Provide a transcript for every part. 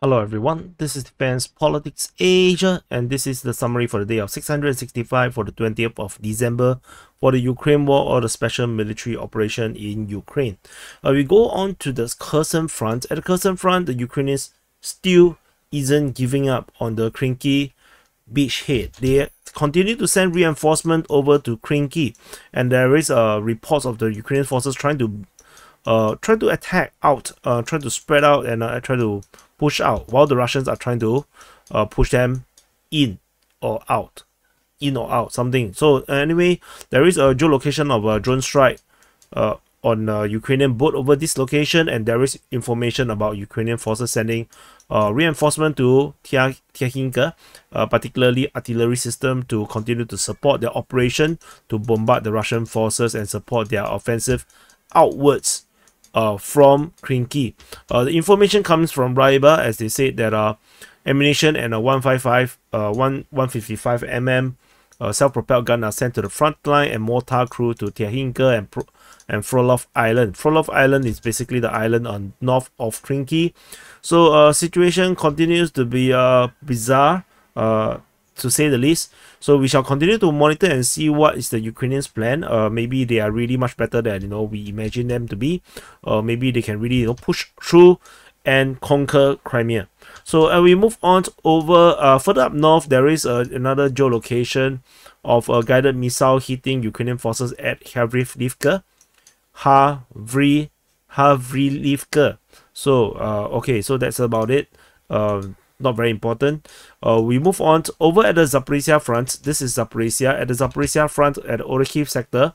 Hello everyone, this is Defense Politics Asia, and this is the summary for the day of 665 for the 20th of December for the Ukraine war or the special military operation in Ukraine. We go on to the Kherson Front. At the Kherson Front, the Ukrainians still isn't giving up on the Krynky beachhead. They continue to send reinforcement over to Krynky, and there is reports of the Ukrainian forces trying to attack out, trying to spread out and try to push out, while the Russians are trying to push them in or out, something. So anyway, there is a geolocation of a drone strike on a Ukrainian boat over this location, and there is information about Ukrainian forces sending reinforcement to Tyahinka, particularly artillery system, to continue to support their operation to bombard the Russian forces and support their offensive outwards from Krynky. The information comes from Raiba, as they said that ammunition and a 155 mm self-propelled gun are sent to the front line, and mortar crew to Tyahinka and Frolov Island. Frolov Island is basically the island on north of Krynky. So situation continues to be bizarre, to say the least. So we shall continue to monitor and see what is the Ukrainians' plan. Maybe they are really much better than we imagine them to be. Maybe they can really push through and conquer Crimea. So we move on over further up north. There is another geolocation of a guided missile hitting Ukrainian forces at Avdiivka. So okay, so that's about it. Not very important. We move on over at the Zaporizhzhia Front. This is Zaporizhzhia. At the Zaporizhzhia Front at the Orikhiv sector,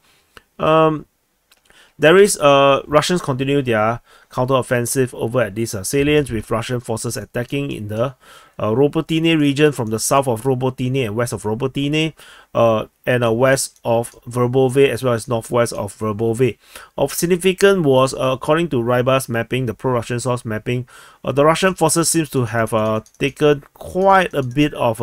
there is Russians continue their counter-offensive over at these salients, with Russian forces attacking in the Robotine region from the south of Robotine and west of Robotine, and west of Verbove, as well as northwest of Verbove. Of significance was, according to Raiba's mapping, the pro-Russian source mapping, the Russian forces seems to have taken quite a bit of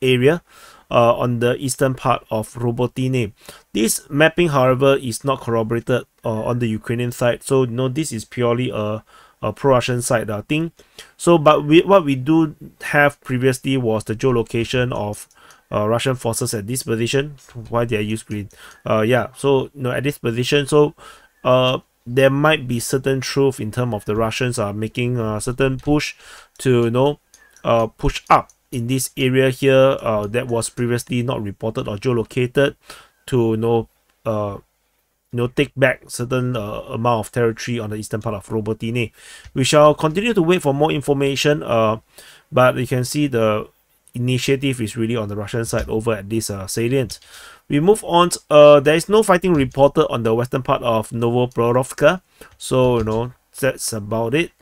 area on the eastern part of Robotine. This mapping, however, is not corroborated on the Ukrainian side, so this is purely a pro-Russian side thing. So, but what we do have previously was the geolocation of Russian forces at this position. Why did I use green? Yeah, so at this position, so there might be certain truth in terms of the Russians are making a certain push to push up in this area here that was previously not reported or geolocated, to take back certain amount of territory on the eastern part of Robotine. We shall continue to wait for more information, but you can see the initiative is really on the Russian side over at this salient. We move on. There is no fighting reported on the western part of Novoborovka, so that's about it.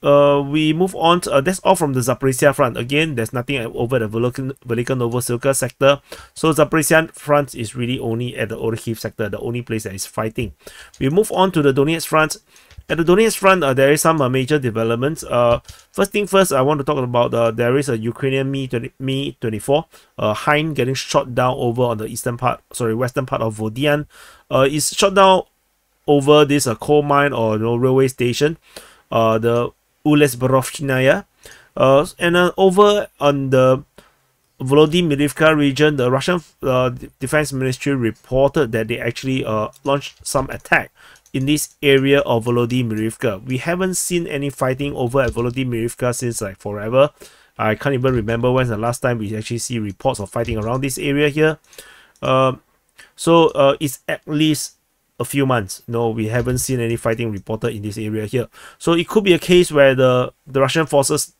We move on. That's all from the Zaporizhzhia Front. Again, there's nothing over the Velika Novosilka sector. So Zaporizhzhia Front is really only at the Orikhiv sector, the only place that is fighting. We move on to the Donetsk Front. At the Donetsk Front, there is some major developments. First thing first, I want to talk about there is a Ukrainian Mi-24 Hein getting shot down over on the western part of Vodian. It's shot down over this coal mine or railway station, the Ulesborovchnaya, and over on the Volodymyrivka region, the Russian Defense Ministry reported that they actually launched some attack in this area of Volodymyrivka. We haven't seen any fighting over at Volodymyrivka since like forever. I can't even remember when's the last time we actually see reports of fighting around this area here. So it's at least a few months. We haven't seen any fighting reported in this area here. So it could be a case where the Russian forces,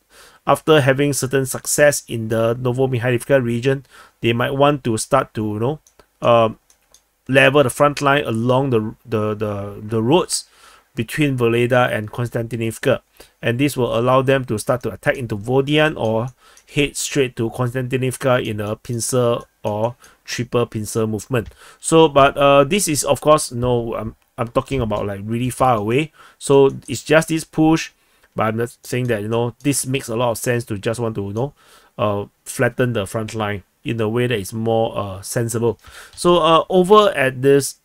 after having certain success in the Novomikhailivka region, they might want to start to level the front line along the roads between Voleda and Konstantinivka, and this will allow them to start to attack into Vodian or head straight to Konstantinivka in a pincer or triple pincer movement. So, but this is, of course, I'm talking about like really far away. So it's just this push, but I'm not saying that this makes a lot of sense to just want to flatten the front line in a way that is more sensible. So over at this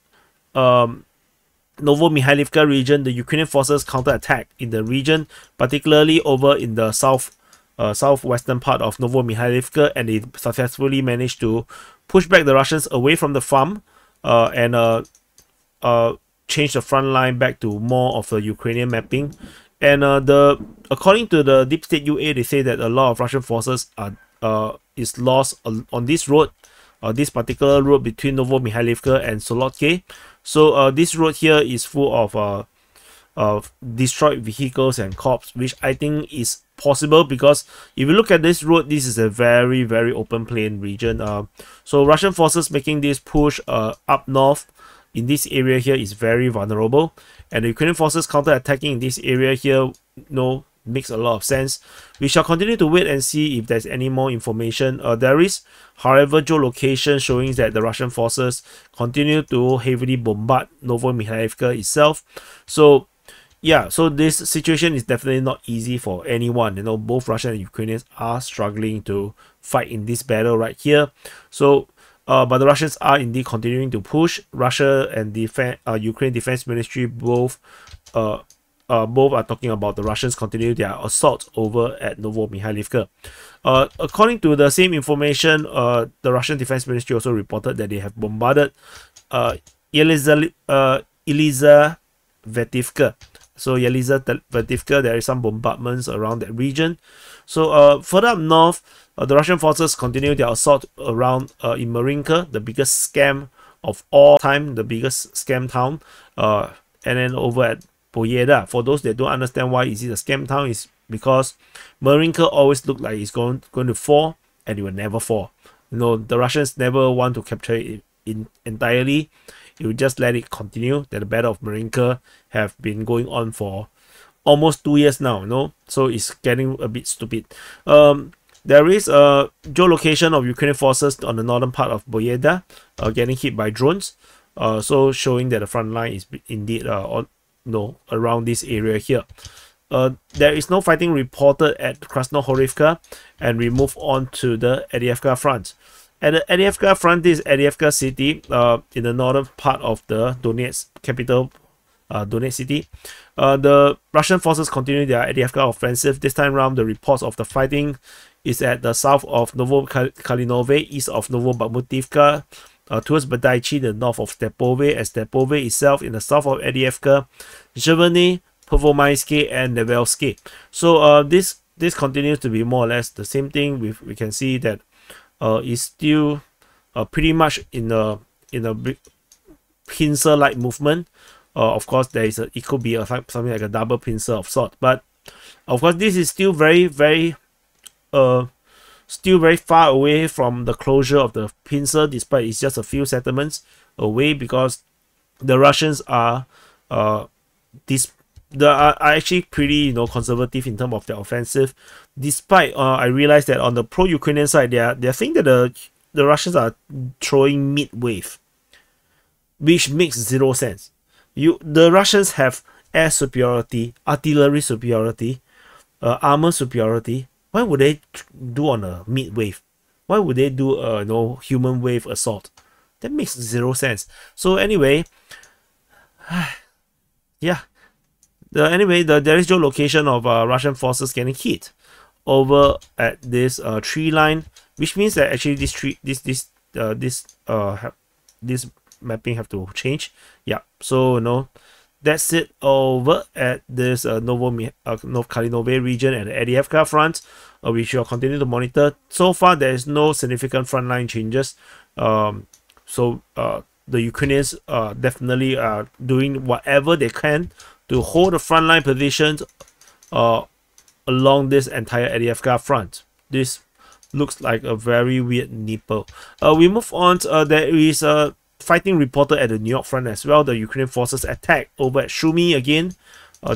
Novo-Mikhailivka region, the Ukrainian forces counterattack in the region, particularly over in the southwestern part of Novo-Mikhailivka, and they successfully managed to push back the Russians away from the farm and change the front line back to more of the Ukrainian mapping. And according to the Deep State UA, they say that a lot of Russian forces is lost on this road, this particular road between Novo-Mikhailivka and Solotke. So this road here is full of destroyed vehicles and corpses, which I think is possible because if you look at this road, this is a very, very open plain region. So Russian forces making this push up north in this area here is very vulnerable, and the Ukrainian forces counter-attacking in this area here, makes a lot of sense. We shall continue to wait and see if there's any more information. There is, however, geolocation showing that the Russian forces continue to heavily bombard Novo-Mikhailivka itself. So yeah, so this situation is definitely not easy for anyone. Both Russian and Ukrainians are struggling to fight in this battle right here. So but the Russians are indeed continuing to push. Russia and Ukraine Defense Ministry both are talking about the Russians continue their assault over at Novo-Mikhailivka. According to the same information, the Russian Defense Ministry also reported that they have bombarded Yelizavetivka. So Yelizavetivka, there is some bombardments around that region. So further up north, the Russian forces continue their assault around in Marinka, the biggest scam of all time, the biggest scam town, and then over at Boyeda. For those that don't understand why is it a scam town, is because Marinka always looked like it's going to fall, and it will never fall. The Russians never want to capture it entirely. It will just let it continue. That the Battle of Marinka have been going on for almost 2 years now, so it's getting a bit stupid. There is a geolocation of Ukrainian forces on the northern part of Boyeda getting hit by drones, so showing that the front line is indeed around this area here. There is no fighting reported at Krasnohorivka, and we move on to the Avdiivka Front. At the Avdiivka Front, this is Avdiivka city in the northern part of the Donetsk capital, Donetsk city. The Russian forces continue their Avdiivka offensive. This time around, the reports of the fighting is at the south of Novokalinove, east of Novobakhmutivka, towards Badaichi, the north of Stepove, and Stepove itself in the south of Avdiivka, Zhevny, Pervomaisky, and Nevelsky. So this continues to be more or less the same thing. We can see that is still pretty much in a big pincer-like movement. Of course, it could be something like a double pincer of sort, but of course this is still very, very far away from the closure of the pincer, despite it's just a few settlements away, because the Russians are actually pretty conservative in terms of their offensive. Despite I realized that on the pro-Ukrainian side, they're saying that the Russians are throwing mid-wave, which makes zero sense. The Russians have air superiority, artillery superiority, armor superiority. Why would they do on a mid-wave? Why would they do a human wave assault? That makes zero sense. So anyway, yeah. There is geolocation of Russian forces getting hit over at this tree line, which means that actually this mapping have to change. Yeah. So that's it over at this Novokalinove region and the Avdiivka Front. We shall continue to monitor. So far, there is no significant frontline changes. So the Ukrainians definitely are doing whatever they can to hold the frontline positions along this entire Avdiivka Front. This looks like a very weird nipple. We move on. There is a fighting reported at the Niu-York Front as well. The Ukrainian forces attack over at Sumy again.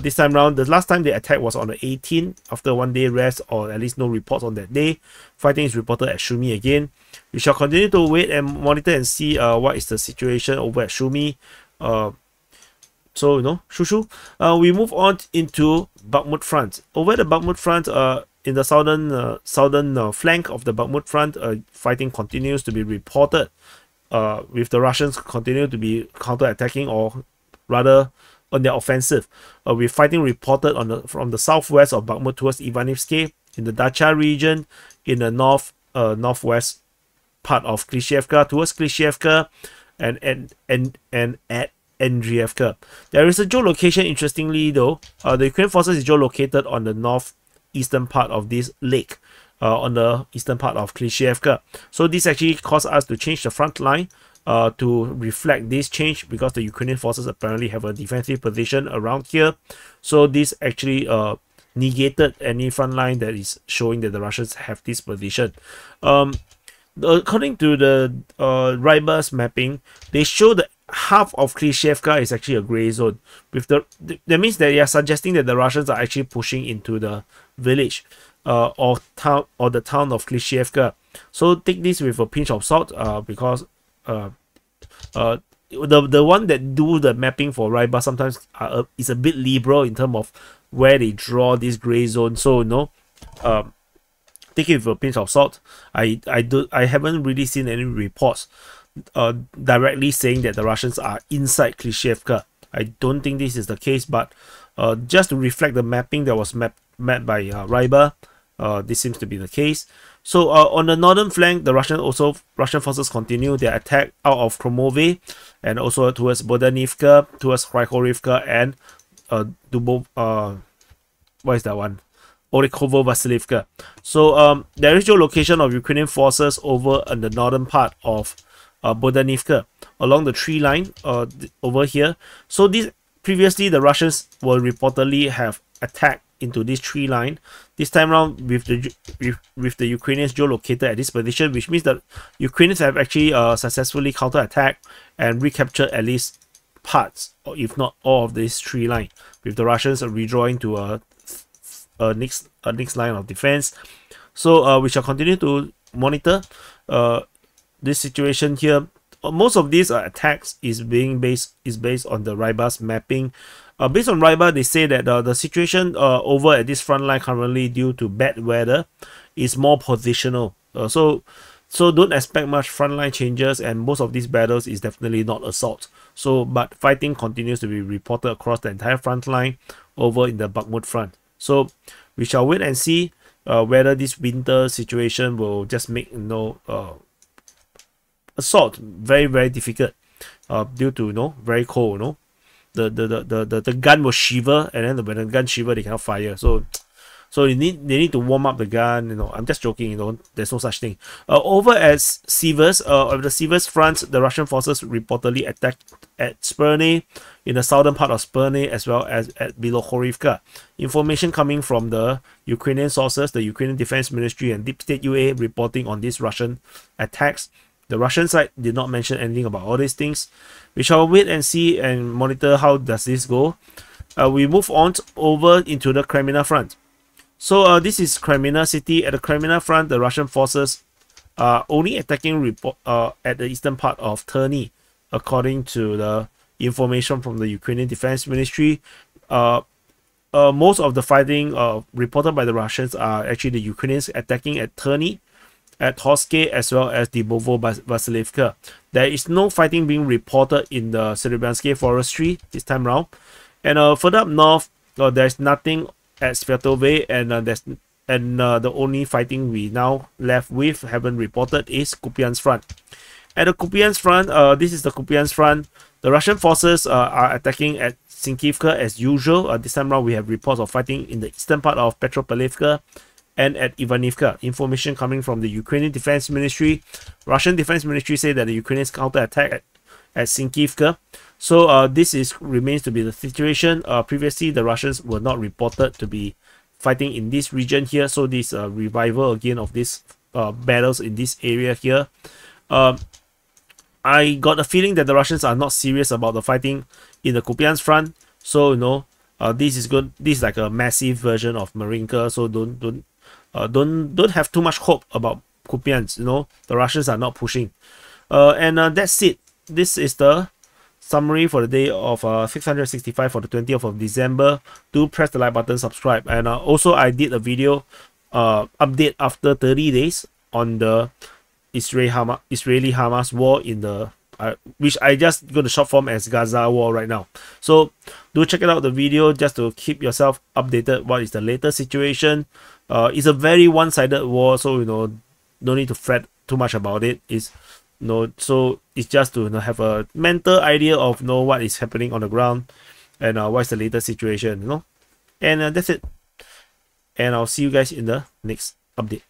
This time round, the last time they attacked was on the 18th, after 1 day rest, or at least no reports on that day. Fighting is reported at Sumy again. We shall continue to wait and monitor and see what is the situation over at Sumy. We move on into Bakhmut Front. Over the Bakhmut Front, in the southern flank of the Bakhmut Front, fighting continues to be reported, with the Russians continue to be counter-attacking or rather on their offensive, with fighting reported from the southwest of Bakhmut towards Ivanivsky, in the Dacha region, in the northwest part of Klishchiivka towards Klishchiivka, and at Andriivka. There is a geolocation, interestingly though. The Ukrainian forces is geolocated on the northeastern part of this lake, on the eastern part of Klishchiivka. So this actually caused us to change the front line to reflect this change, because the Ukrainian forces apparently have a defensive position around here. So this actually negated any front line that is showing that the Russians have this position. According to the Rybus mapping, they show that half of Klishchiivka is actually a gray zone. That means that they are suggesting that the Russians are actually pushing into the village or the town of Klishchiivka. So take this with a pinch of salt, because the one that do the mapping for Rybus sometimes is a bit liberal in terms of where they draw this gray zone. So take it with a pinch of salt. I haven't really seen any reports directly saying that the Russians are inside Klishchiivka. I don't think this is the case, but just to reflect the mapping that was mapped by Rybus, this seems to be the case. So on the northern flank, the Russian forces continue their attack out of Kromove and also towards Bodanivka, towards Krychorivka, and what is that one? Orikhovo-Vasilivka. So there is geolocation of Ukrainian forces over on the northern part of Bodanivka along the tree line over here. So this previously the Russians will reportedly have attacked into this tree line. This time around with the Ukrainians geolocated at this position, which means that Ukrainians have actually successfully counterattacked and recaptured at least parts, or if not all, of this tree line, with the Russians redrawing to a next line of defense. So we shall continue to monitor this situation here. Most of these attacks is based on the Rybus mapping. Based on Rybus, they say that the situation over at this front line currently, due to bad weather, is more positional. So don't expect much frontline changes, and most of these battles is definitely not assault. So, but fighting continues to be reported across the entire front line over in the Bakhmut Front. So we shall wait and see whether this winter situation will just make assault very, very difficult due to very cold. The gun will shiver, and then when the gun shiver, they cannot fire. So they need to warm up the gun. I'm just joking. There's no such thing. Over at Siversk, of the Siversk Front, the Russian forces reportedly attacked at Spurny, in the southern part of Spurny, as well as at Bilohorivka. Information coming from the Ukrainian sources, the Ukrainian Defense Ministry and Deep State UA, reporting on these Russian attacks. The Russian side did not mention anything about all these things. We shall wait and see and monitor how does this go. We move on over into the Kreminna Front. So this is Kreminna city. At the Kreminna Front, the Russian forces are only attacking at the eastern part of Terny, according to the information from the Ukrainian Defense Ministry. Most of the fighting reported by the Russians are actually the Ukrainians attacking at Terny, at Toske, as well as the Bovo-Vasilivka. There is no fighting being reported in the Serebranske forestry this time around. And further up north, there's nothing at Sviatove, and the only fighting we now left with, haven't reported, is Kupyansk Front. At the Kupyansk Front, this is the Kupyansk Front. The Russian forces are attacking at Sinkivka as usual. This time around, we have reports of fighting in the eastern part of Petropavlivka and at Ivanivka. Information coming from the Ukrainian Defense Ministry. Russian Defense Ministry say that the Ukrainians counterattack at Sinkivka. So this remains to be the situation. Previously, the Russians were not reported to be fighting in this region here. So this revival again of these battles in this area here. I got a feeling that the Russians are not serious about the fighting in the Kupyansk Front. So this is good. This is like a massive version of Marinka. So don't have too much hope about Kupyansk. The Russians are not pushing. And that's it. This is the summary for the day of 665 for the 20th of December. Do press the like button, subscribe, and also I did a video update after 30 days on the Israeli-Hamas war in the which I just going to short form as Gaza War right now. So do check it out the video just to keep yourself updated what is the latest situation. It's a very one-sided war, so no need to fret too much about it. So it's just to have a mental idea of what is happening on the ground and what's the latest situation, and that's it. And I'll see you guys in the next update.